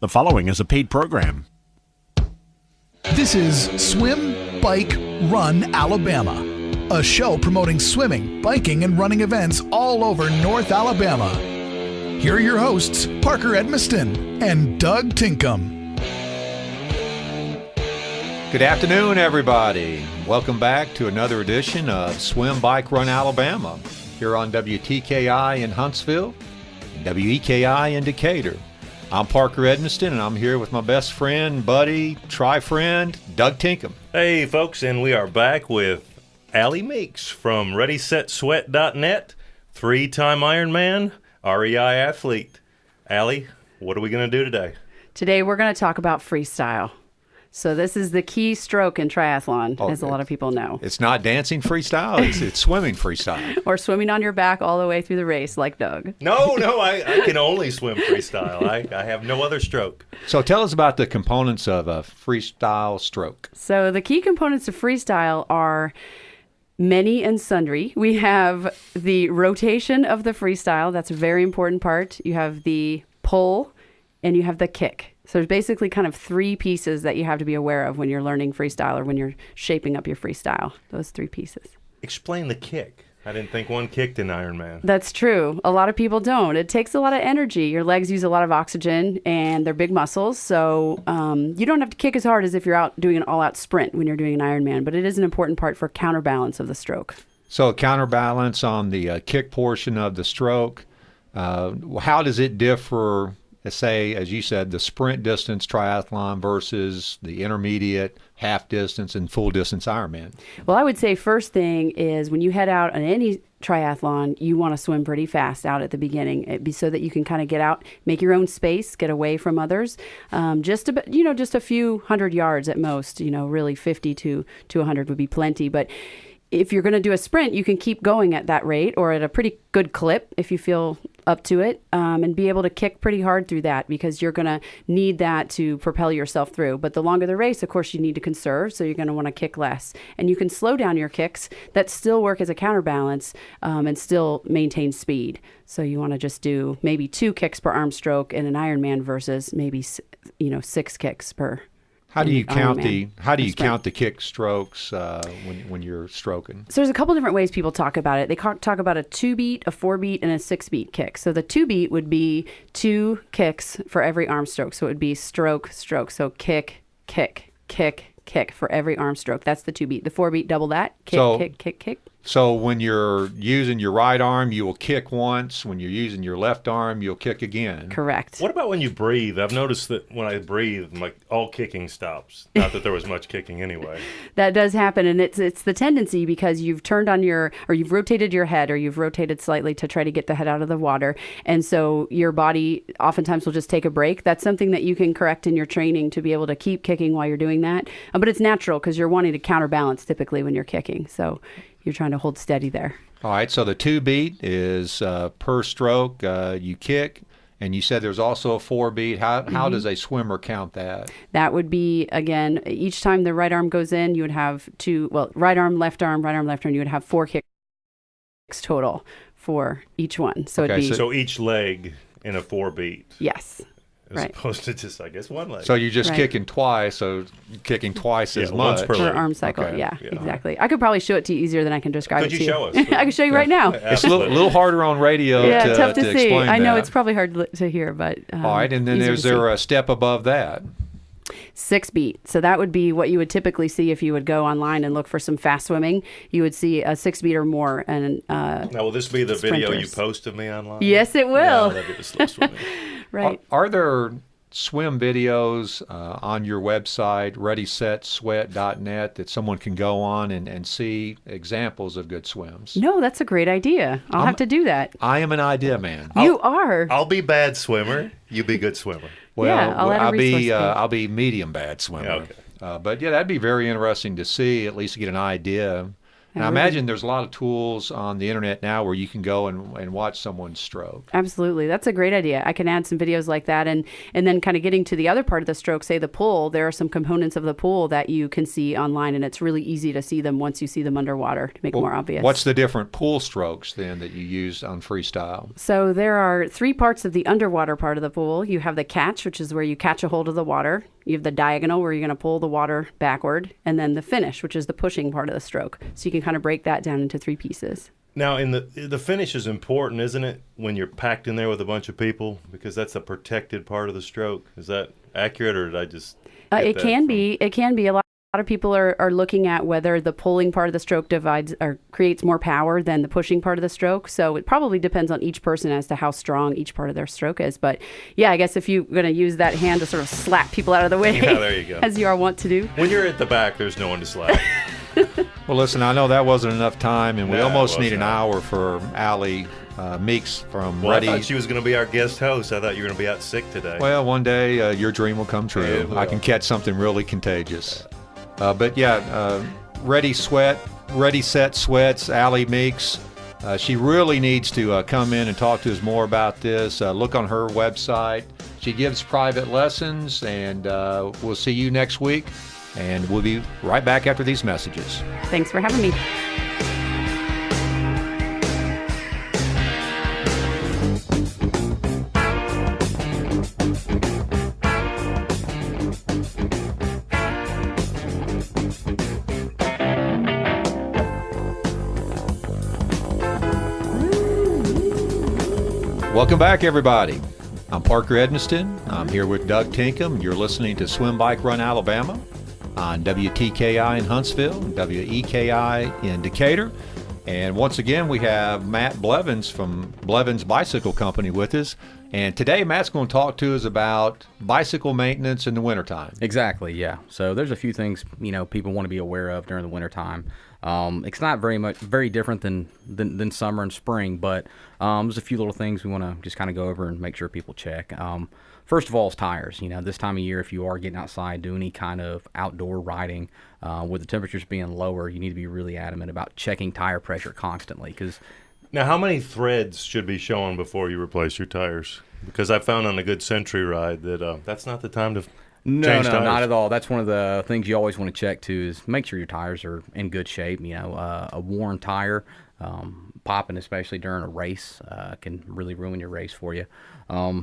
The following is a paid program. This is Swim, Bike, Run, Alabama, a show promoting swimming, biking, and running events all over North Alabama. Here are your hosts, Parker Edmiston and Doug Tinkham. Good afternoon, everybody. Welcome back to another edition of Swim, Bike, Run, Alabama, here on WTKI in Huntsville and WEKI in Decatur. I'm Parker Edmiston, and I'm here with my best friend, buddy, tri-friend, Doug Tinkham. Hey, folks, and we are back with Allie Meeks from ReadySetSweat.net, three-time Ironman, REI athlete. Allie, what are we going to do today? Today we're going to talk about freestyle. So this is the key stroke in triathlon, as a lot of people know. It's not dancing freestyle, it's swimming freestyle. Or swimming on your back all the way through the race like Doug. No, I can only swim freestyle. I have no other stroke. So tell us about the components of a freestyle stroke. So the key components of freestyle are many and sundry. We have the rotation of the freestyle. That's a very important part. You have the pull and you have the kick. So there's basically kind of three pieces that you have to be aware of when you're learning freestyle or when you're shaping up your freestyle. Those three pieces. Explain the kick. I didn't think one kicked in Ironman. That's true. A lot of people don't. It takes a lot of energy. Your legs use a lot of oxygen and they're big muscles. So you don't have to kick as hard as if you're out doing an all-out sprint when you're doing an Ironman. But it is an important part for counterbalance of the stroke. So counterbalance on the kick portion of the stroke. How does it differ, say, as you said, the sprint distance triathlon versus the intermediate, half distance, and full distance Ironman? Well, I would say first thing is when you head out on any triathlon, you want to swim pretty fast out at the beginning, so that you can kind of get out, make your own space, get away from others. Just a few hundred yards at most. Really 50 to 100 would be plenty, but if you're going to do a sprint, you can keep going at that rate or at a pretty good clip if you feel up to it, and be able to kick pretty hard through that because you're going to need that to propel yourself through. But the longer the race, of course, you need to conserve, so you're going to want to kick less. And you can slow down your kicks that still work as a counterbalance and still maintain speed. So you want to just do maybe 2 kicks per arm stroke in an Ironman versus maybe 6 kicks per. How do you count the kick strokes when you're stroking? So there's a couple different ways people talk about it. They talk about a 2-beat, a 4-beat, and a 6-beat kick. So the 2-beat would be 2 kicks for every arm stroke. So it would be stroke, stroke. So kick, kick, kick, kick for every arm stroke. That's the 2-beat. The 4-beat, double that. Kick, kick, kick, kick. So when you're using your right arm, you will kick once. When you're using your left arm, you'll kick again. Correct. What about when you breathe? I've noticed that when I breathe, all kicking stops. Not that there was much kicking anyway. That does happen, and it's the tendency because you've turned on you've rotated your head, or you've rotated slightly to try to get the head out of the water, and so your body oftentimes will just take a break. That's something that you can correct in your training to be able to keep kicking while you're doing that. But it's natural because you're wanting to counterbalance typically when you're kicking. So you're trying to hold steady there. All right, so the 2-beat is per stroke, you kick, and you said there's also a 4-beat. How does a swimmer count that? That would be, again, each time the right arm goes in, you would have right arm, left arm, you would have 4 kicks total for each one. So okay, it'd be, so each leg in a 4-beat. Yes. As opposed to just, I guess, one leg. So you're just kicking twice, so kicking twice as much. Per arm cycle, okay. yeah, exactly. I could probably show it to you easier than I can describe it to you. Could you show us? I can show you right now. It's a little harder on radio to tough to see. explain I know that. it's probably hard to hear, but all right, and then is there a step above that? 6-beat. So that would be what you would typically see if you would go online and look for some fast swimming. You would see a 6-beat or more. And now, will this be the sprinters. video you post of me online? Yes, it will. Yeah, that'd be the slow swimming. Right. Are there swim videos on your website, ReadySetSweat.net, that someone can go on and see examples of good swims? No, that's a great idea. I'll have to do that. I am an idea man. You are. I'll be bad swimmer. You be good swimmer. Well, yeah, I'll be medium bad swimmer. Yeah, okay. But yeah, that'd be very interesting to see, at least to get an idea. And I imagine there's a lot of tools on the internet now where you can go and watch someone's stroke. Absolutely. That's a great idea. I can add some videos like that. And then kind of getting to the other part of the stroke, say the pull, there are some components of the pull that you can see online, and it's really easy to see them once you see them underwater to make it more obvious. What's the different pull strokes then that you use on freestyle? So there are 3 parts of the underwater part of the pull. You have the catch, which is where you catch a hold of the water. You have the diagonal, where you're going to pull the water backward, and then the finish, which is the pushing part of the stroke. So you can kind of break that down into 3 pieces. Now, in the finish is important, isn't it, when you're packed in there with a bunch of people, because that's a protected part of the stroke? Is that accurate, or did I just? It can be. It can be. A lot of people are looking at whether the pulling part of the stroke divides or creates more power than the pushing part of the stroke. So it probably depends on each person as to how strong each part of their stroke is. But yeah, I guess if you're going to use that hand to sort of slap people out of the way, yeah, there you go. as you are wont to do. When you're at the back, there's no one to slap. Well, listen, I know that wasn't enough time, and we No, almost it need wasn't. an hour for Allie Meeks from Well, Ready. I thought she was going to be our guest host. I thought you were going to be out sick today. Well, one day your dream will come true. It will. I can catch something really contagious. But yeah, Ready Set Sweats, Allie Meeks. She really needs to come in and talk to us more about this. Look on her website. She gives private lessons, and we'll see you next week. And we'll be right back after these messages. Thanks for having me. Welcome back, everybody. I'm Parker Edmiston. I'm here with Doug Tinkham. You're listening to Swim Bike Run Alabama on WTKI in Huntsville, WEKI in Decatur. And once again, we have Matt Blevins from Blevins Bicycle Company with us. And today, Matt's going to talk to us about bicycle maintenance in the wintertime. Exactly, yeah. So there's a few things, people want to be aware of during the wintertime. It's not very different than summer and spring, but there's a few little things we want to just kind of go over and make sure people check. First of all is tires. This time of year, if you are getting outside, doing any kind of outdoor riding, with the temperatures being lower, you need to be really adamant about checking tire pressure constantly. Now, how many threads should be showing before you replace your tires? Because I found on a good Century ride that that's not the time to No, change tires. not at all. That's one of the things you always want to check too, is make sure your tires are in good shape. A worn tire, popping especially during a race, can really ruin your race for you.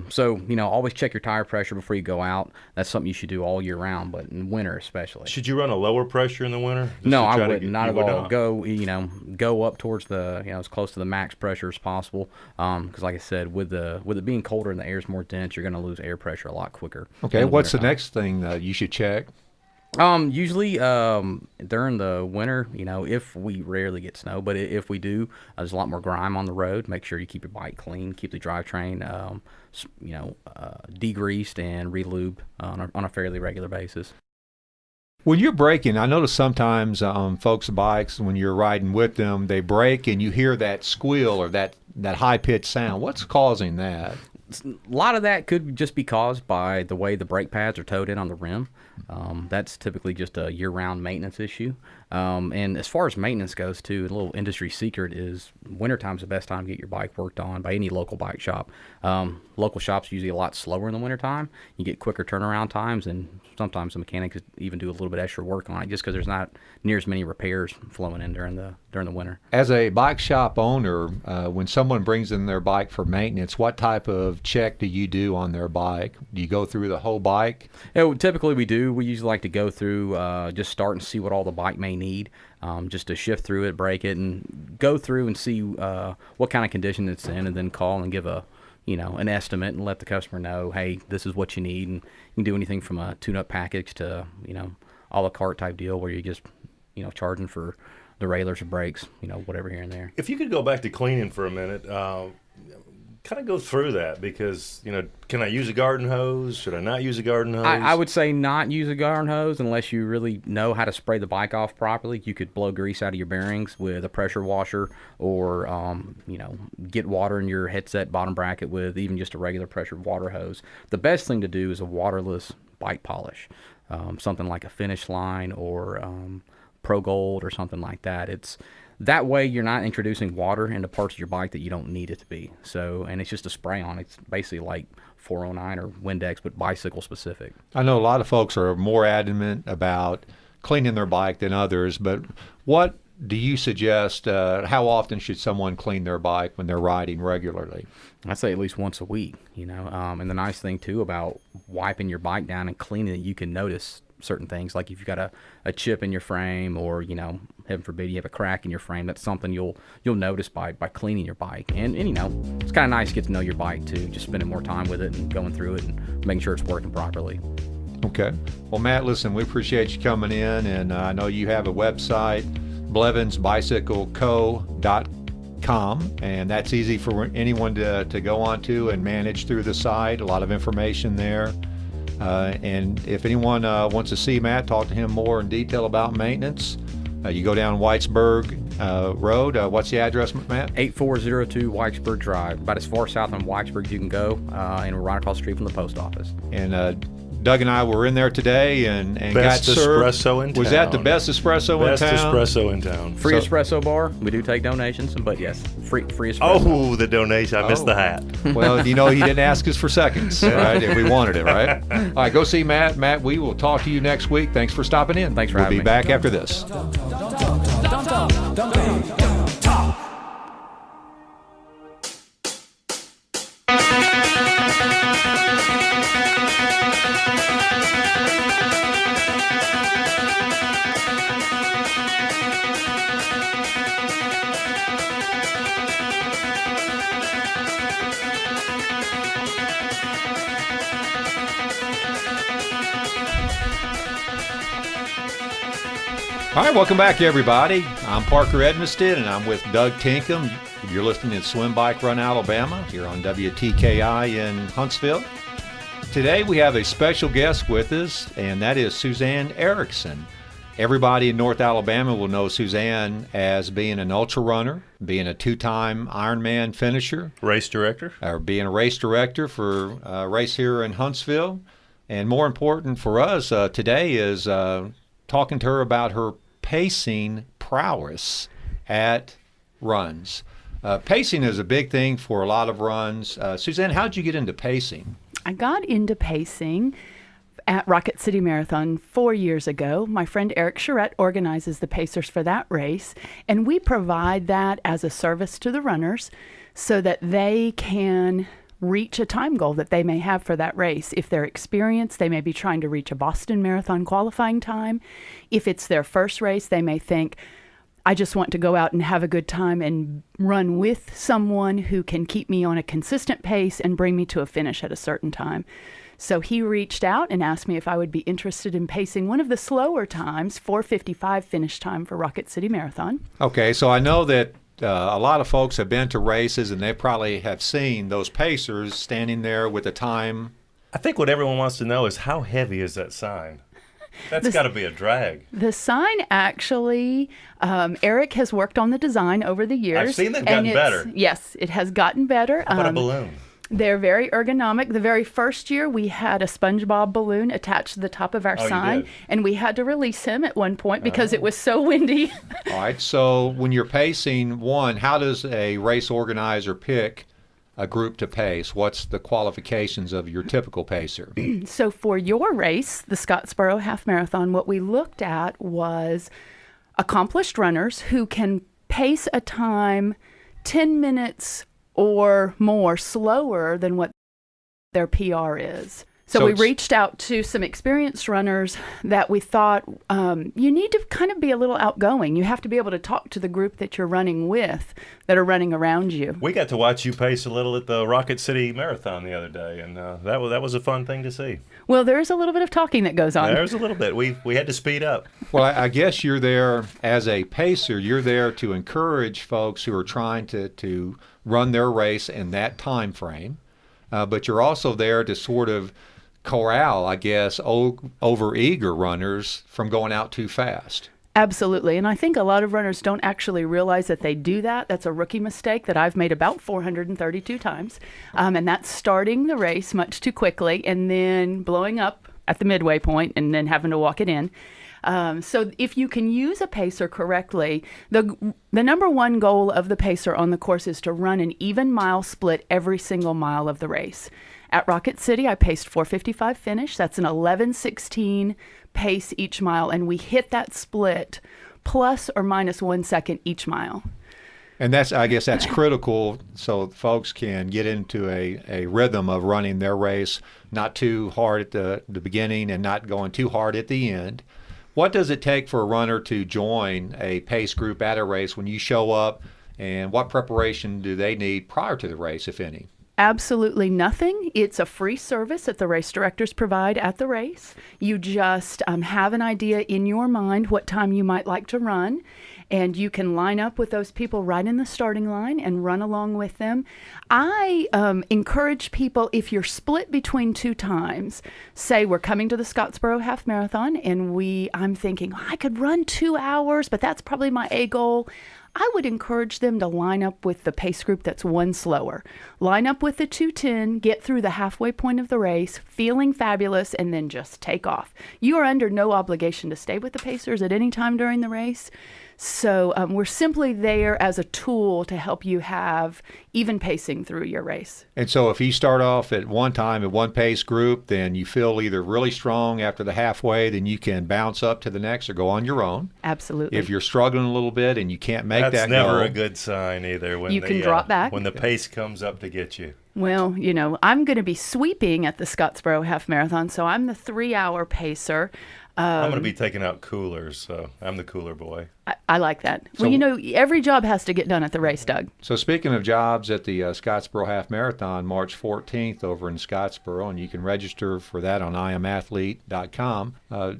So always check your tire pressure before you go out. That's something you should do all year round, but in winter especially. Should you run a lower pressure in the winter? Just No, to I try to wouldn't. get- Not you at would all. not? Go up towards the as close to the max pressure as possible. Because like I said, with it being colder and the air's more dense, you're going to lose air pressure a lot quicker. Okay, in the what's the wintertime. next thing you should check? Usually during the winter, if we rarely get snow, but if we do, there's a lot more grime on the road. Make sure you keep your bike clean, keep the drivetrain, degreased and relubed on a fairly regular basis. When you're braking, I notice sometimes on folks' bikes, when you're riding with them, they brake and you hear that squeal or that high-pitched sound. What's causing that? A lot of that could just be caused by the way the brake pads are towed in on the rim. That's typically just a year-round maintenance issue. And as far as maintenance goes, too, a little industry secret is wintertime's the best time to get your bike worked on by any local bike shop. Local shops are usually a lot slower in the wintertime. You get quicker turnaround times, and sometimes the mechanics even do a little bit extra work on it just because there's not near as many repairs flowing in during the winter. As a bike shop owner, when someone brings in their bike for maintenance, what type of check do you do on their bike? Do you go through the whole bike? Typically we do. We usually like to go through, just start and see what all the bike may need, just to shift through it, break it, and go through and see what kind of condition it's in, and then call and give an estimate and let the customer know, hey, this is what you need. And you can do anything from a tune-up package to, a la carte type deal where you just, charging for the railers or brakes, whatever here and there. If you could go back to cleaning for a minute, kind of go through that because, can I use a garden hose? Should I not use a garden hose? I would say not use a garden hose unless you really know how to spray the bike off properly. You could blow grease out of your bearings with a pressure washer or, get water in your headset bottom bracket with even just a regular pressure water hose. The best thing to do is a waterless bike polish, something like a Finish Line or Pro Gold or something like that. It's that way you're not introducing water into parts of your bike that you don't need it to be. So, and it's just a spray on. It's basically like 409 or Windex, but bicycle specific. I know a lot of folks are more adamant about cleaning their bike than others, but what do you suggest, how often should someone clean their bike when they're riding regularly? I'd say at least once a week, and the nice thing too about wiping your bike down and cleaning it, you can notice certain things, like if you've got a chip in your frame, or heaven forbid you have a crack in your frame. That's something you'll notice by cleaning your bike. And it's kind of nice to get to know your bike too, just spending more time with it and going through it and making sure it's working properly. Okay. Well, Matt, listen, we appreciate you coming in, and I know you have a website, blevinsbicycleco.com, and that's easy for anyone to go onto and manage through the site. A lot of information there. And if anyone wants to see Matt, talk to him more in detail about maintenance, you go down Whitesburg Road. What's the address, Matt? 8402 Whitesburg Drive, about as far south on Whitesburg as you can go, and we're right across the street from the post office. And Doug and I were in there today and best got served. Espresso in town. Was that the best espresso in town? Best espresso in town. Free espresso bar. We do take donations, but yes, free espresso. Oh, the donation. I missed the hat. Well, he didn't ask us for seconds, right? If we wanted it, right? All right, go see Matt. Matt, we will talk to you next week. Thanks for stopping in. Thanks for having me. We'll be back after this. All right, welcome back, everybody. I'm Parker Edmiston, and I'm with Doug Tinkham. You're listening to Swim Bike Run Alabama here on WTKI in Huntsville. Today we have a special guest with us, and that is Suzanne Erickson. Everybody in North Alabama will know Suzanne as being an ultra runner, being a two-time Ironman finisher. Race director. Or being a race director for a race here in Huntsville. And more important for us today is talking to her about her pacing prowess at runs. Pacing is a big thing for a lot of runs. Suzanne, how did you get into pacing? I got into pacing at Rocket City Marathon 4 years ago. My friend Eric Charette organizes the pacers for that race, and we provide that as a service to the runners so that they can reach a time goal that they may have for that race. If they're experienced, they may be trying to reach a Boston Marathon qualifying time. If it's their first race, they may think, I just want to go out and have a good time and run with someone who can keep me on a consistent pace and bring me to a finish at a certain time. So he reached out and asked me if I would be interested in pacing one of the slower times, 4:55 finish time for Rocket City Marathon. Okay, so I know that a lot of folks have been to races and they probably have seen those pacers standing there with a time. I think what everyone wants to know is how heavy is that sign? That's got to be a drag. The sign actually, Eric has worked on the design over the years. I've seen them gotten better. Yes, it has gotten better. How about a balloon? They're very ergonomic. The very first year, we had a SpongeBob balloon attached to the top of our sign, and we had to release him at one point because it was so windy. All right, so when you're pacing, how does a race organizer pick a group to pace? What's the qualifications of your typical pacer? So for your race, the Scottsboro Half Marathon, what we looked at was accomplished runners who can pace a time 10 minutes or more slower than what their PR is. So we reached out to some experienced runners that we thought you need to kind of be a little outgoing. You have to be able to talk to the group that you're running with that are running around you. We got to watch you pace a little at the Rocket City Marathon the other day, and that was a fun thing to see. Well, there's a little bit of talking that goes on. There's a little bit. We had to speed up. Well, I guess you're there as a pacer. You're there to encourage folks who are trying to run their race in that time frame, but you're also there to sort of corral, I guess, over-eager runners from going out too fast. Absolutely. And I think a lot of runners don't actually realize that they do that. That's a rookie mistake that I've made about 432 times. And that's starting the race much too quickly and then blowing up at the midway point and then having to walk it in. So if you can use a pacer correctly, the number one goal of the pacer on the course is to run an even mile split every single mile of the race. At Rocket City, I paced 4:55 finish. That's an 11:16 pace each mile, and we hit that split plus or minus 1 second each mile. And I guess that's critical so folks can get into a rhythm of running their race, not too hard at the beginning and not going too hard at the end. What does it take for a runner to join a pace group at a race when you show up, and what preparation do they need prior to the race, if any? Absolutely nothing. It's a free service that the race directors provide at the race. You just have an idea in your mind what time you might like to run, and you can line up with those people right in the starting line and run along with them. I encourage people, if you're split between two times, say we're coming to the Scottsboro Half Marathon, and I'm thinking, I could run 2 hours, but that's probably my A goal. I would encourage them to line up with the pace group that's one slower. Line up with the 2:10, get through the halfway point of the race, feeling fabulous, and then just take off. You are under no obligation to stay with the pacers at any time during the race. So we're simply there as a tool to help you have even pacing through your race. And so if you start off at one time at one pace group, then you feel either really strong after the halfway, then you can bounce up to the next or go on your own. Absolutely. If you're struggling a little bit and you can't make that That's never goal, a good sign either. When you can drop back. When the pace comes up to get you. Well, I'm going to be sweeping at the Scottsboro Half Marathon, so I'm the 3-hour pacer. I'm going to be taking out coolers, so I'm the cooler boy. I like that. So, well, every job has to get done at the race, Doug. So speaking of jobs at the Scottsboro Half Marathon, March 14th over in Scottsboro, and you can register for that on iamathlete.com.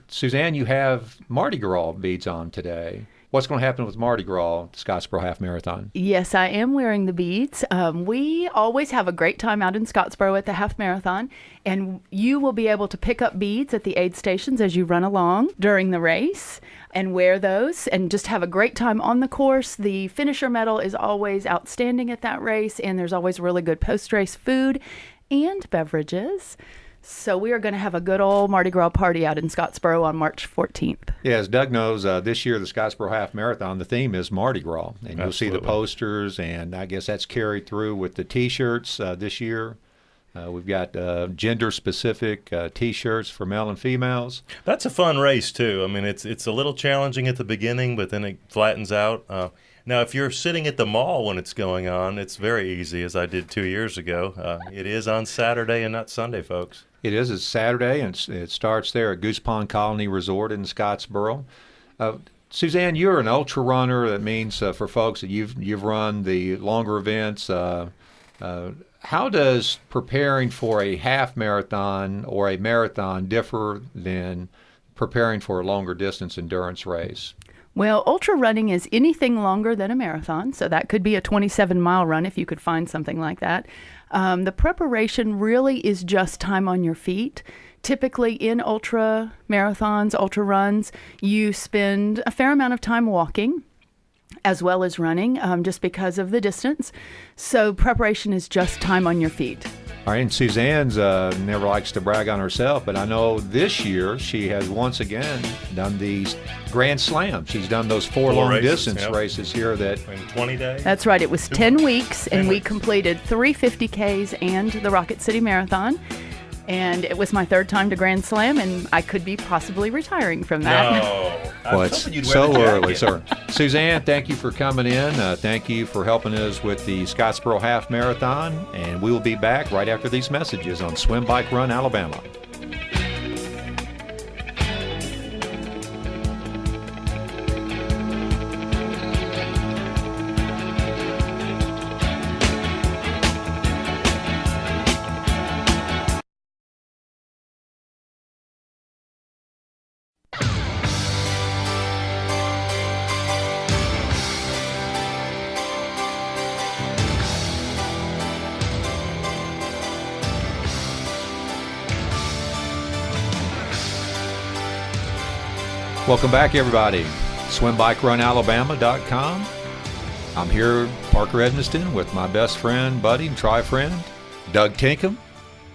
Suzanne, you have Mardi Gras beads on today. What's going to happen with Mardi Gras at the Scottsboro Half Marathon? Yes, I am wearing the beads. We always have a great time out in Scottsboro at the Half Marathon, and you will be able to pick up beads at the aid stations as you run along during the race and wear those and just have a great time on the course. The finisher medal is always outstanding at that race, and there's always really good post-race food and beverages. So we are going to have a good old Mardi Gras party out in Scottsboro on March 14th. Yeah, as Doug knows, this year the Scottsboro Half Marathon, the theme is Mardi Gras. And you'll see the posters, and I guess that's carried through with the T-shirts this year. We've got gender-specific T-shirts for male and females. That's a fun race, too. I mean, it's a little challenging at the beginning, but then it flattens out. Now, if you're sitting at the mall when it's going on, it's very easy, as I did 2 years ago. It is on Saturday and not Sunday, folks. It is. It's Saturday, and it starts there at Goose Pond Colony Resort in Scottsboro. Suzanne, you're an ultra runner. That means for folks that you've run the longer events. How does preparing for a half marathon or a marathon differ than preparing for a longer distance endurance race? Well, ultra running is anything longer than a marathon, so that could be a 27-mile run if you could find something like that. The preparation really is just time on your feet. Typically in ultra marathons, ultra runs, you spend a fair amount of time walking as well as running just because of the distance. So preparation is just time on your feet. All right, and Suzanne's never likes to brag on herself, but I know this year she has once again done these Grand Slams. She's done those four long-distance races here that in 20 days. That's right. It was 10 weeks, and we completed 3 50Ks and the Rocket City Marathon. And it was my third time to Grand Slam, and I could be possibly retiring from that. No. Well, it's so early, sir. Suzanne, thank you for coming in. Thank you for helping us with the Scottsboro Half Marathon. And we will be back right after these messages on Swim Bike Run Alabama. Welcome back, everybody. SwimBikeRunAlabama.com. I'm here, Parker Edmiston, with my best friend, buddy, and tri-friend, Doug Tinkham.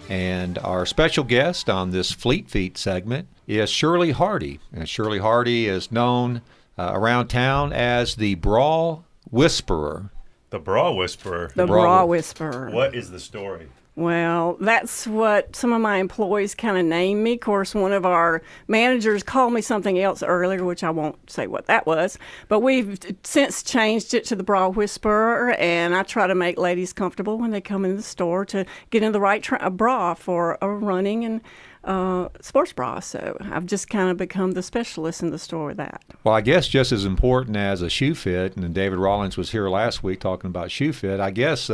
And our special guest on this Fleet Feet segment is Shirley Hardy. And Shirley Hardy is known around town as the Bra Whisperer. The Bra Whisperer. The Bra Whisperer. What is the story? Well, that's what some of my employees kind of named me. Of course, one of our managers called me something else earlier, which I won't say what that was. But we've since changed it to the Bra Whisperer, and I try to make ladies comfortable when they come into the store to get in the right bra for a running and sports bra. So I've just kind of become the specialist in the store with that. Well, I guess just as important as a shoe fit, and David Rawlings was here last week talking about shoe fit, I guess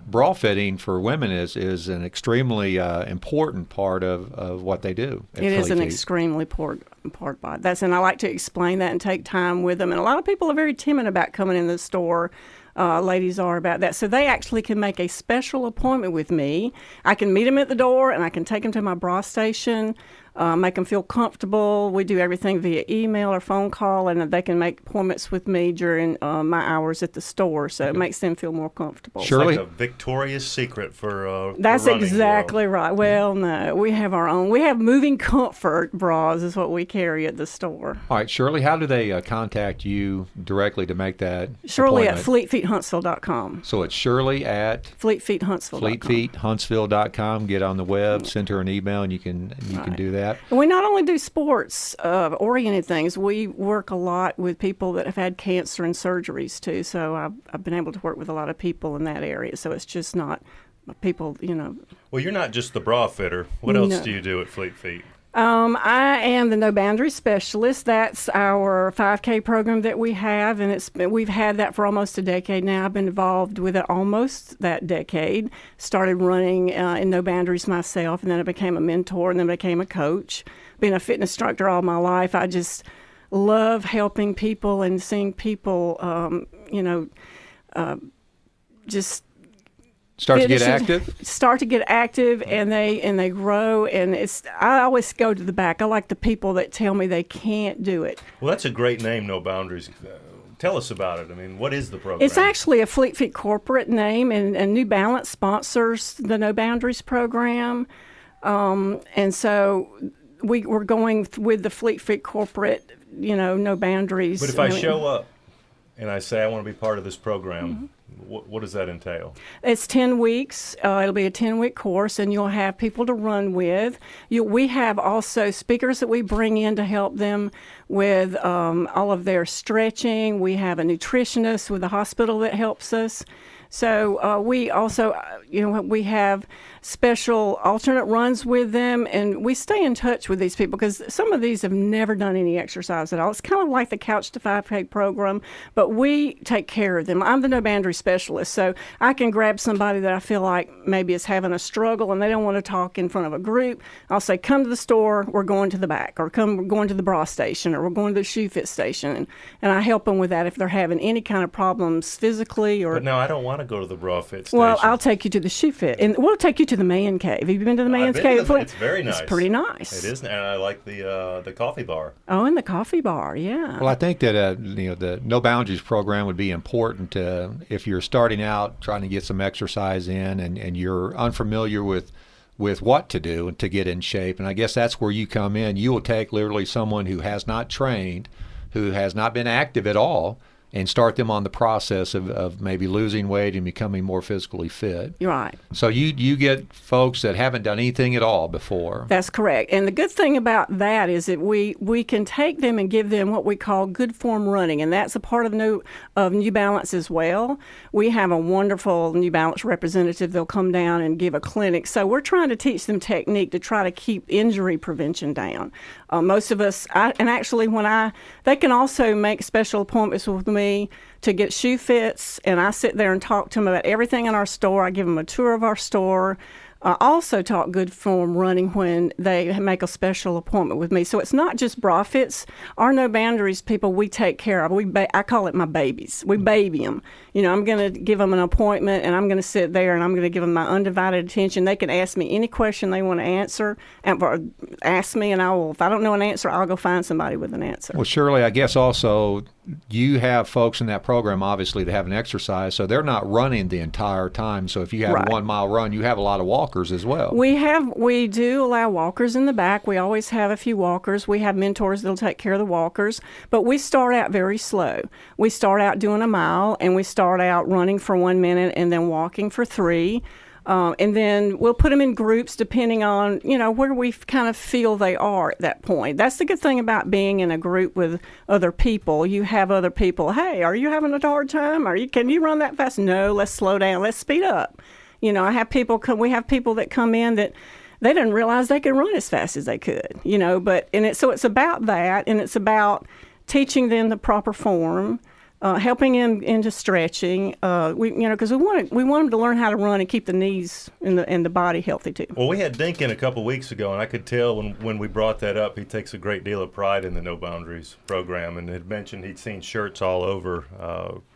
bra fitting for women is an extremely important part of what they do. It is an extremely important part by it. And I like to explain that and take time with them. And a lot of people are very timid about coming in the store. Ladies are about that. So they actually can make a special appointment with me. I can meet them at the door, and I can take them to my bra station, make them feel comfortable. We do everything via email or phone call, and they can make appointments with me during my hours at the store. So it makes them feel more comfortable. Shirley? It's like a Victoria's Secret for That's the running exactly world. right. Well, no, we have our own. We have moving comfort bras is what we carry at the store. All right, Shirley, how do they contact you directly to make that Shirley at appointment? fleetfeethuntsville.com. So it's Shirley at fleetfeethuntsville.com. fleetfeethuntsville.com. Get on the web, send her an email, and you can do that. And we not only do sports oriented things, we work a lot with people that have had cancer and surgeries too. So I've been able to work with a lot of people in that area. So it's just not people, Well, you're not just the bra fitter. What else No. do you do at Fleet Feet? I am the No Boundary Specialist. That's our 5K program that we have, and we've had that for almost a decade now. I've been involved with it almost that decade. Started running in No Boundaries myself, and then I became a mentor, and then became a coach. Being a fitness instructor all my life, I just love helping people and seeing people, just Start to get finishing- active? Start to get active, and they grow. And I always go to the back. I like the people that tell me they can't do it. Well, that's a great name, No Boundaries. Tell us about it. I mean, what is the program? It's actually a Fleet Feet corporate name, and New Balance sponsors the No Boundaries program. And so we're going with the Fleet Feet corporate, No Boundaries. But if I show up and I say I want to be part of this program, what does that entail? It's 10 weeks. It'll be a 10-week course, and you'll have people to run with. We have also speakers that we bring in to help them with all of their stretching. We have a nutritionist with the hospital that helps us. So we also, we have special alternate runs with them, and we stay in touch with these people because some of these have never done any exercise at all. It's kind of like the Couch to 5K program, but we take care of them. I'm the No Boundary Specialist, so I can grab somebody that I feel like maybe is having a struggle and they don't want to talk in front of a group. I'll say, come to the store, we're going to the back, or we're going to the bra station, or we're going to the shoe fit station, and I help them with that if they're having any kind of problems physically. But no, I don't want to go to the bra fit station. Well, I'll take you to the shoe fit, and we'll take you to the man cave. Have you been to the man's cave? It's very nice. It's pretty nice. It is, and I like the coffee bar. Oh, and the coffee bar, yeah. Well, I think that the No Boundaries program would be important if you're starting out trying to get some exercise in, and you're unfamiliar with what to do and to get in shape. And I guess that's where you come in. You will take literally someone who has not trained, who has not been active at all, and start them on the process of maybe losing weight and becoming more physically fit. You're right. So you get folks that haven't done anything at all before. That's correct. And the good thing about that is that we can take them and give them what we call good form running, and that's a part of New Balance as well. We have a wonderful New Balance representative. They'll come down and give a clinic. So we're trying to teach them technique to try to keep injury prevention down. Most of us, they can also make special appointments with me to get shoe fits, and I sit there and talk to them about everything in our store. I give them a tour of our store. I also talk good form running when they make a special appointment with me. So it's not just bra fits. Our No Boundaries people we take care of. I call it my babies. We baby them. I'm going to give them an appointment, and I'm going to sit there, and I'm going to give them my undivided attention. They can ask me any question they want to answer, ask me, and I will. If I don't know an answer, I'll go find somebody with an answer. Well, Shirley, I guess also you have folks in that program, obviously, that have an exercise, so they're not running the entire time. So if you have Right. a 1 mile run, you have a lot of walkers as well. We do allow walkers in the back. We always have a few walkers. We have mentors that'll take care of the walkers, but we start out very slow. We start out doing a mile, and we start out running for 1 minute and then walking for 3. And then we'll put them in groups depending on, where we kind of feel they are at that point. That's the good thing about being in a group with other people. You have other people, hey, are you having a hard time? Can you run that fast? No, let's slow down. Let's speed up. We have people that come in that they didn't realize they could run as fast as they could, so it's about that, and it's about teaching them the proper form. Helping them into stretching, because we want them to learn how to run and keep the knees and the body healthy too. Well, we had Dinkin a couple weeks ago, and I could tell when we brought that up, he takes a great deal of pride in the No Boundaries program, and had mentioned he'd seen shirts all over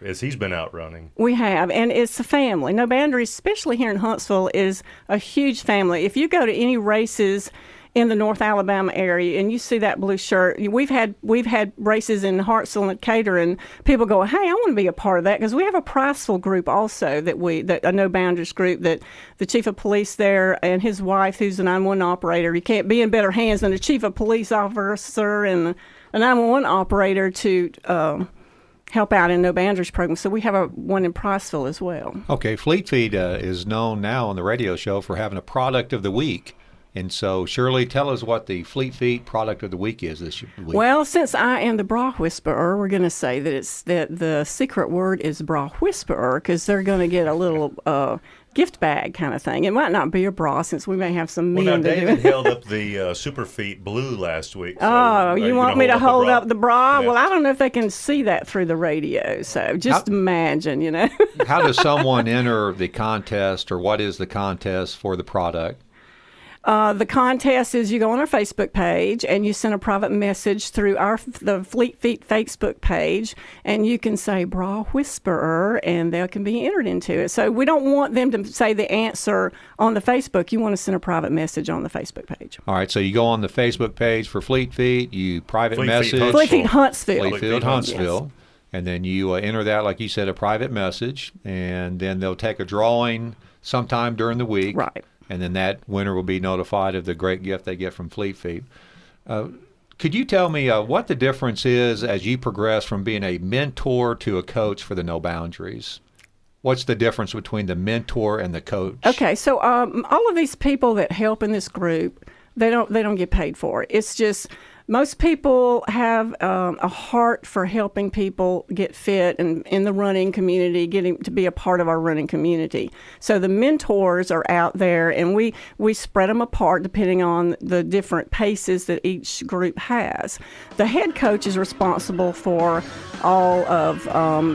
as he's been out running. We have, and it's a family. No Boundaries, especially here in Huntsville, is a huge family. If you go to any races in the North Alabama area, and you see that blue shirt. We've had races in Hartsville and Decatur, and people go, "Hey, I want to be a part of that," because we have a Priceville group also that a No Boundaries group that the chief of police there and his wife, who's a 911 operator. You can't be in better hands than a chief of police officer and a 911 operator to help out in No Boundaries program. So we have one in Priceville as well. Okay, Fleet Feet is known now on the radio show for having a product of the week. And so, Shirley, tell us what the Fleet Feet product of the week is this week. Well, since I am the bra whisperer, we're going to say that the secret word is bra whisperer, because they're going to get a little gift bag kind of thing. It might not be a bra, since we may have some men. Well, now to David do. held up the Super Feet Blue last week. So, Oh, you want me to hold up the bra? Yeah. Well, I don't know if they can see that through the radio. So just imagine, How does someone enter the contest, or what is the contest for the product? The contest is you go on our Facebook page and you send a private message through the Fleet Feet Facebook page, and you can say Bra Whisperer, and they can be entered into it. So we don't want them to say the answer on the Facebook. You want to send a private message on the Facebook page. All right, so you go on the Facebook page for Fleet Feet, you private Fleet Feet message. Huntsville. Fleet Feet Huntsville. Fleet Feet Huntsville. And then you enter that, like you said, a private message, and then they'll take a drawing sometime during the week. Right. And then that winner will be notified of the great gift they get from Fleet Feet. Could you tell me what the difference is as you progress from being a mentor to a coach for the No Boundaries? What's the difference between the mentor and the coach? Okay, so all of these people that help in this group, they don't get paid for it. It's just most people have a heart for helping people get fit and in the running community, getting to be a part of our running community. So the mentors are out there, and we spread them apart depending on the different paces that each group has. The head coach is responsible for all of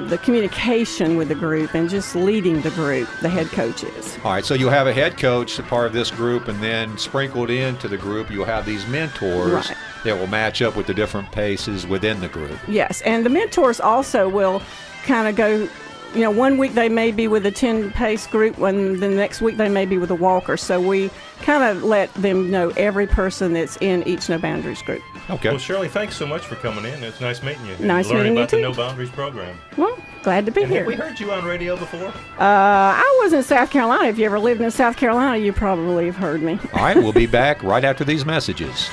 the communication with the group and just leading the group, the head coach is. All right, so you'll have a head coach, a part of this group, and then sprinkled into the group, you'll have these mentors Right. that will match up with the different paces within the group. Yes, and the mentors also will kind of go, 1 week they may be with a 10-pace group, and the next week they may be with a walker. So we kind of let them know every person that's in each No Boundaries group. Okay. Well, Shirley, thanks so much for coming in. It's nice meeting you. Nice Learning meeting you about the too. No Boundaries program. Well, glad to be And here. have we heard you on radio before? I was in South Carolina. If you ever lived in South Carolina, you probably have heard me. All right, we'll be back right after these messages.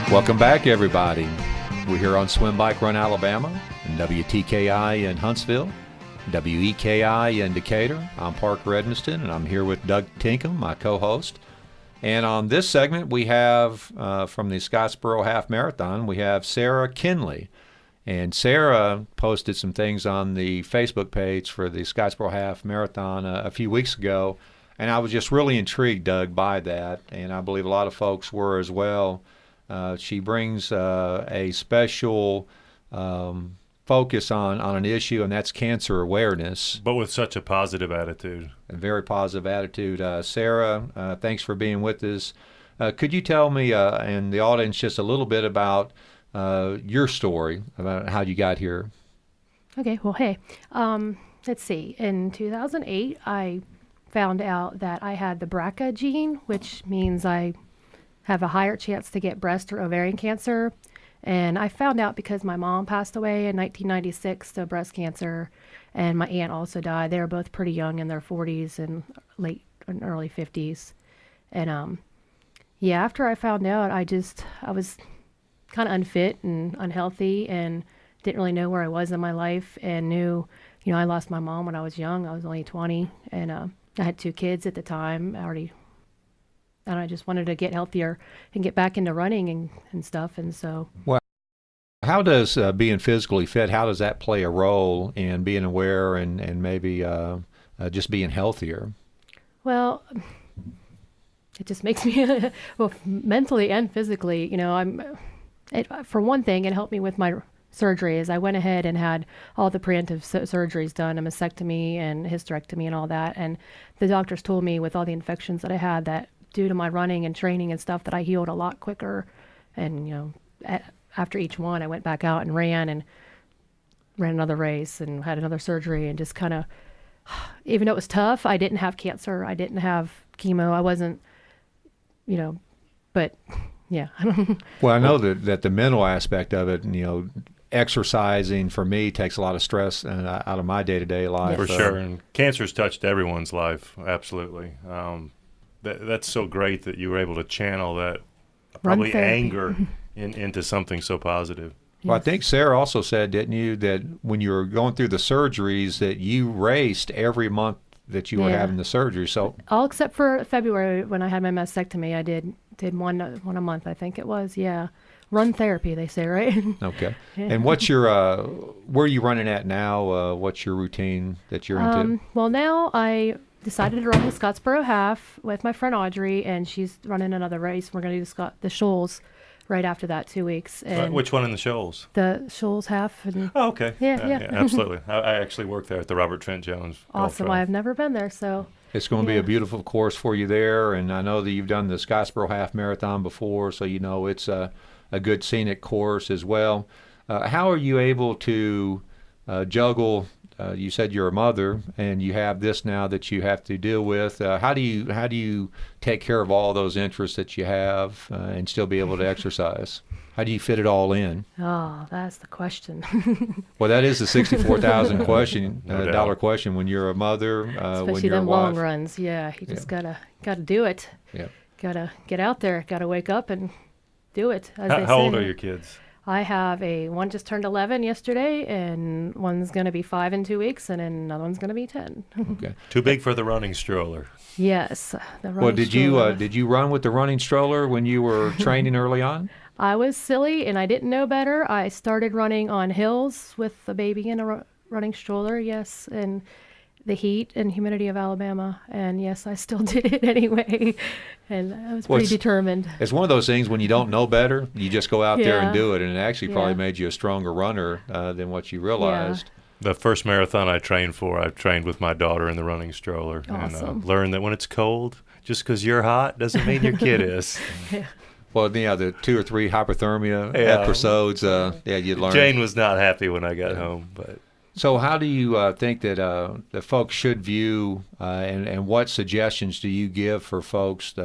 Welcome back, everybody. We're here on SwimBikeRun Alabama, and WTKI in Huntsville, WEKI in Decatur. I'm Parker Edmiston, and I'm here with Doug Tinkham, my co-host. And on this segment, we have, from the Scottsboro Half Marathon, we have Sarah Kinley. And Sarah posted some things on the Facebook page for the Scottsboro Half Marathon a few weeks ago, and I was just really intrigued, Doug, by that, and I believe a lot of folks were as well. She brings a special focus on an issue, and that's cancer awareness. But with such a positive attitude. A very positive attitude. Sarah, thanks for being with us. Could you tell me and the audience just a little bit about your story, about how you got here? Okay, well, hey, let's see. In 2008, I found out that I had the BRCA gene, which means I have a higher chance to get breast or ovarian cancer. And I found out because my mom passed away in 1996 to breast cancer, and my aunt also died. They were both pretty young, in their 40s and late and early 50s. And yeah, after I found out, I was kind of unfit and unhealthy and didn't really know where I was in my life, and knew, I lost my mom when I was young. I was only 20, and I had 2 kids at the time already. And I just wanted to get healthier and get back into running and stuff. And so. Well, how does being physically fit, how does that play a role in being aware and maybe just being healthier? Well, it just makes me, well, mentally and physically, for one thing, it helped me with my surgeries. I went ahead and had all the preemptive surgeries done, a mastectomy and hysterectomy and all that. And the doctors told me, with all the infections that I had, that due to my running and training and stuff, that I healed a lot quicker. And, after each one, I went back out and ran another race and had another surgery, and just kind of, even though it was tough, I didn't have cancer. I didn't have chemo. I wasn't, but yeah. Well, I know that the mental aspect of it, exercising for me takes a lot of stress out of my day-to-day life. For sure. And cancer's touched everyone's life. Absolutely. That's so great that you were able to channel that probably anger into something so positive. Well, I think Sarah also said, didn't you, that when you were going through the surgeries that you raced every month that you were having the surgery. So all except for February, when I had my mastectomy, I did one a month, I think it was. Yeah. Run therapy, they say, right? Okay. Yeah. And what's your where are you running at now? What's your routine that you're into? Well, now I decided to run the Scottsboro Half with my friend Audrey, and she's running another race. We're going to do the Shoals right after that, 2 weeks. And which one in the Shoals? The Shoals Half. And oh, okay. Yeah. Absolutely. I actually work there at the Robert Trent Jones. Awesome. I've never been there, so. It's going to be a beautiful course for you there, and I know that you've done the Scottsboro Half Marathon before, so it's a good scenic course as well. How are you able to juggle? You said you're a mother, and you have this now that you have to deal with. How do you take care of all those interests that you have and still be able to exercise? How do you fit it all in? Oh, that's the question. Well, that is the $64,000 question, dollar question. When you're a mother, especially when you're them a wife. long runs, you just gotta do it. Yeah. Gotta get out there. Gotta wake up and do it. How old are your kids? I have one just turned 11 yesterday, and one's going to be 5 in 2 weeks, and then another one's going to be 10. Okay. Too big for the running stroller. Yes, the running Well, did stroller. did you run with the running stroller when you were training early on? I was silly, and I didn't know better. I started running on hills with the baby in a running stroller, yes, and the heat and humidity of Alabama, and yes, I still did it anyway, and I was pretty determined. It's one of those things when you don't know better, you just go out there and do it, and it actually probably Yeah. made you a stronger runner than what you realized. The first marathon I trained for, I trained with my daughter in the running stroller, Awesome. and learned that when it's cold, just because you're hot doesn't mean your kid is. Well, the 2 or 3 hypothermia Yeah. episodes, you learn. Jane was not happy when I got home, but. So how do you think that the folks should view, and what suggestions do you give for folks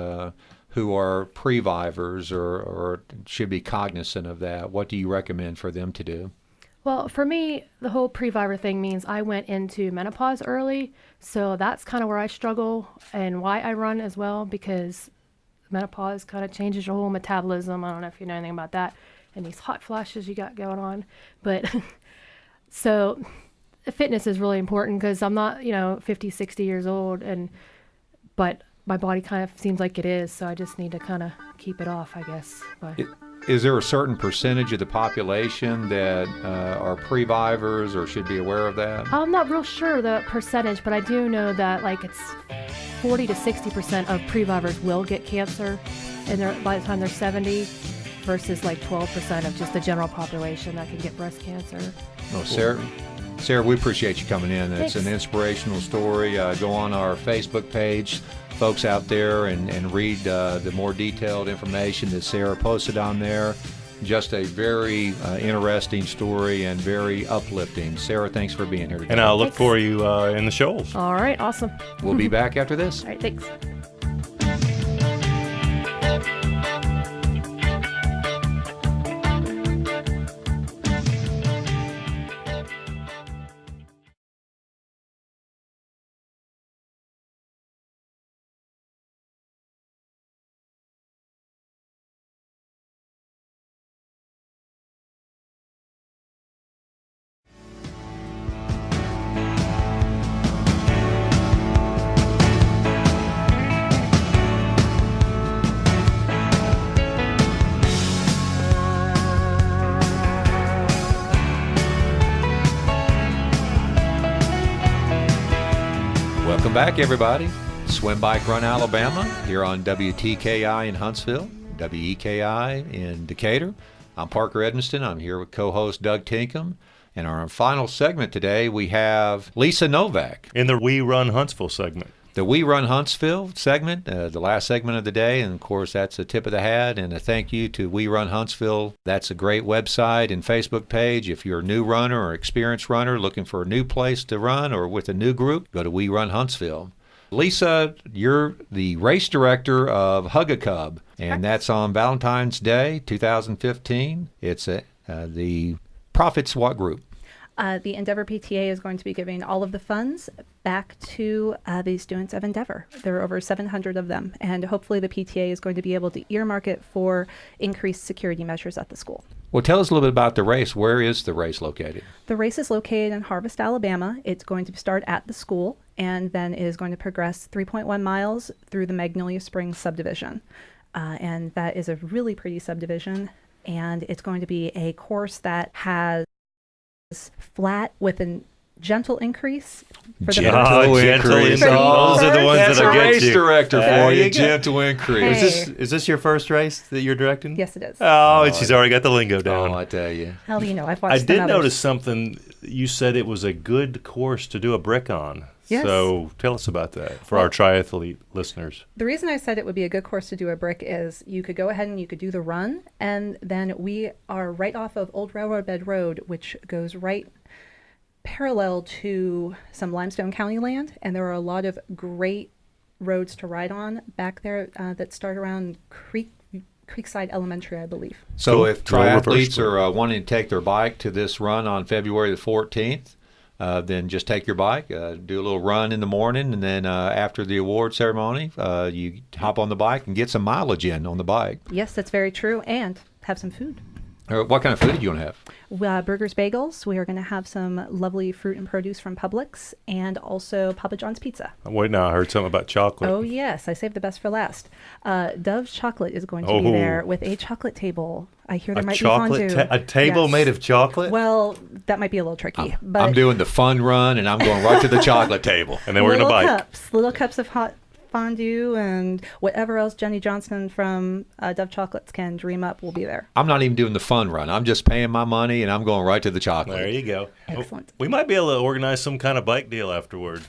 who are previvors or should be cognizant of that? What do you recommend for them to do? Well, for me, the whole previvor thing means I went into menopause early, so that's kind of where I struggle and why I run as well, because menopause kind of changes your whole metabolism. I don't know if you know anything about that, and these hot flashes you got going on, but so fitness is really important because I'm not, 50, 60 years old, but my body kind of seems like it is, so I just need to kind of keep it off, I guess. But Is there a certain percentage of the population that are previvors or should be aware of that? I'm not real sure the percentage, but I do know that it's 40 to 60% of previvors will get cancer, and by the time they're 70. versus like 12% of just the general population that can get breast cancer. Well, Sarah, we appreciate you coming in. It's Thanks. an inspirational story. Go on our Facebook page, folks out there, and read the more detailed information that Sarah posted on there. Just a very interesting story and very uplifting. Sarah, thanks for being here today. And I'll look for you in the shoals. All right, awesome. We'll be back after this. All right, thanks. Welcome back, everybody. Swim Bike Run Alabama here on WTKI in Huntsville, WEKI in Decatur. I'm Parker Edmiston. I'm here with co-host Doug Tinkham. And our final segment today, we have Lisa Novak. In the We Run Huntsville segment. The We Run Huntsville segment, the last segment of the day, and of course that's a tip of the hat and a thank you to We Run Huntsville. That's a great website and Facebook page. If you're a new runner or experienced runner looking for a new place to run or with a new group, go to We Run Huntsville. Lisa, you're the race director of Hug a Cub, and that's on Valentine's Day 2015. It's the Profits What group? The Endeavor PTA is going to be giving all of the funds back to the students of Endeavor. There are over 700 of them, and hopefully the PTA is going to be able to earmark it for increased security measures at the school. Well, tell us a little bit about the race. Where is the race located? The race is located in Harvest, Alabama. It's going to start at the school and then is going to progress 3.1 miles through the Magnolia Springs subdivision. And that is a really pretty subdivision, and it's going to be a course that has flat with a gentle increase for the Gentle increase. Those are the ones That's that'll a get race you. director There for you. you go. Gentle increase. Hey. Is this your first race that you're directing? Yes, it is. Oh, and she's already got the lingo down. Oh, I tell you. How do you know? I've watched I some did others. notice something. You said it was a good course to do a brick on. Yes. So tell us about that for our triathlete listeners. The reason I said it would be a good course to do a brick is you could go ahead and you could do the run, and then we are right off of Old Railroad Bed Road, which goes right parallel to some Limestone County land, and there are a lot of great roads to ride on back there that start around Creekside Elementary, I believe. So Cool. if Little reverse triathletes split. are wanting to take their bike to this run on February the 14th, then just take your bike, do a little run in the morning, and then after the award ceremony, you hop on the bike and get some mileage in on the bike. Yes, that's very true, and have some food. What kind of food do you want to have? Burgers, bagels. We are going to have some lovely fruit and produce from Publix, and also Papa John's Pizza. Wait, now I heard something about chocolate. Oh, yes. I saved the best for last. Dove Chocolate is going to be Oh. there with a chocolate table. I hear there A might chocolate be fondue. a table Yes. made of chocolate? Well, that might be a little tricky. but I'm doing the fun run, and I'm going right to the chocolate table. And then we're going to bike. Little cups of hot fondue and whatever else Jenny Johnson from Dove Chocolates can dream up will be there. I'm not even doing the fun run. I'm just paying my money, and I'm going right to the chocolate. There you go. Excellent. We might be able to organize some kind of bike deal afterward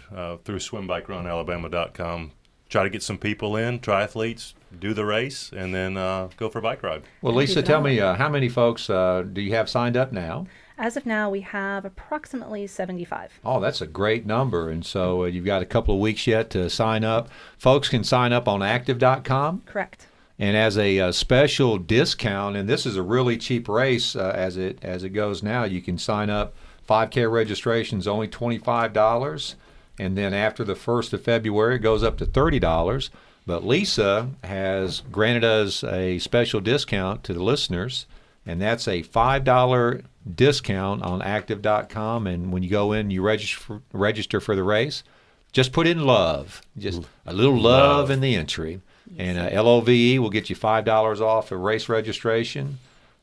through SwimBikeRunAlabama.com. Try to get some people in, triathletes, do the race, and then go for a bike ride. Well, Lisa, tell me, how many folks do you have signed up now? As of now, we have approximately 75. Oh, that's a great number. And so you've got a couple of weeks yet to sign up. Folks can sign up on active.com. Correct. And as a special discount, and this is a really cheap race as it goes now, you can sign up. 5K registration is only $25. And then after the 1st of February, it goes up to $30. But Lisa has granted us a special discount to the listeners, and that's a $5 discount on active.com. And when you go in, you register for the race, just put in love, just a little love in the entry. And LOVE will get you $5 off a race registration.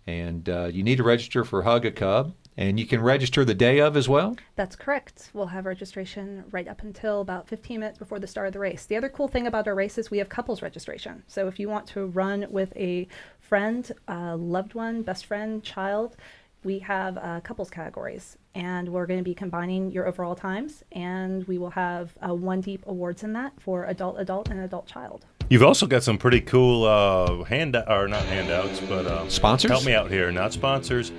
And you need to register for Hug a Cub. And you can register the day of as well? That's correct. We'll have registration right up until about 15 minutes before the start of the race. The other cool thing about our race is we have couples registration. So if you want to run with a friend, a loved one, best friend, child, we have couples categories. And we're going to be combining your overall times. And we will have one deep awards in that for adult, and adult child. You've also got some pretty cool not handouts, but sponsors. Help me out here. Not sponsors.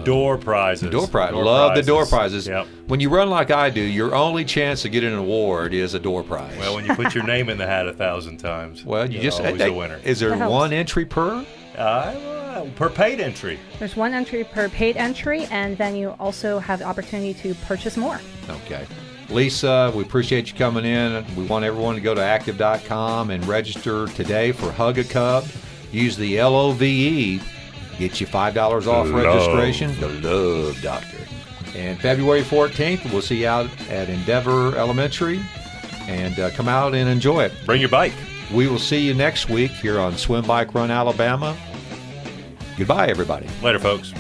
Door prizes. Door prize. Love prizes. the door prizes. Yep. When you run like I do, your only chance to get an award is a door prize. Well, when you put your name in the hat 1,000 times, well, you just always a winner. Is there one entry per? Per paid entry. There's one entry per paid entry, and then you also have the opportunity to purchase more. Okay. Lisa, we appreciate you coming in. We want everyone to go to active.com and register today for Hug a Cub. Use the LOVE. Get you $5 off registration. The Love Doctor. And February 14th, we'll see you out at Endeavor Elementary. And come out and enjoy it. Bring your bike. We will see you next week here on Swim Bike Run Alabama. Goodbye, everybody. Later, folks.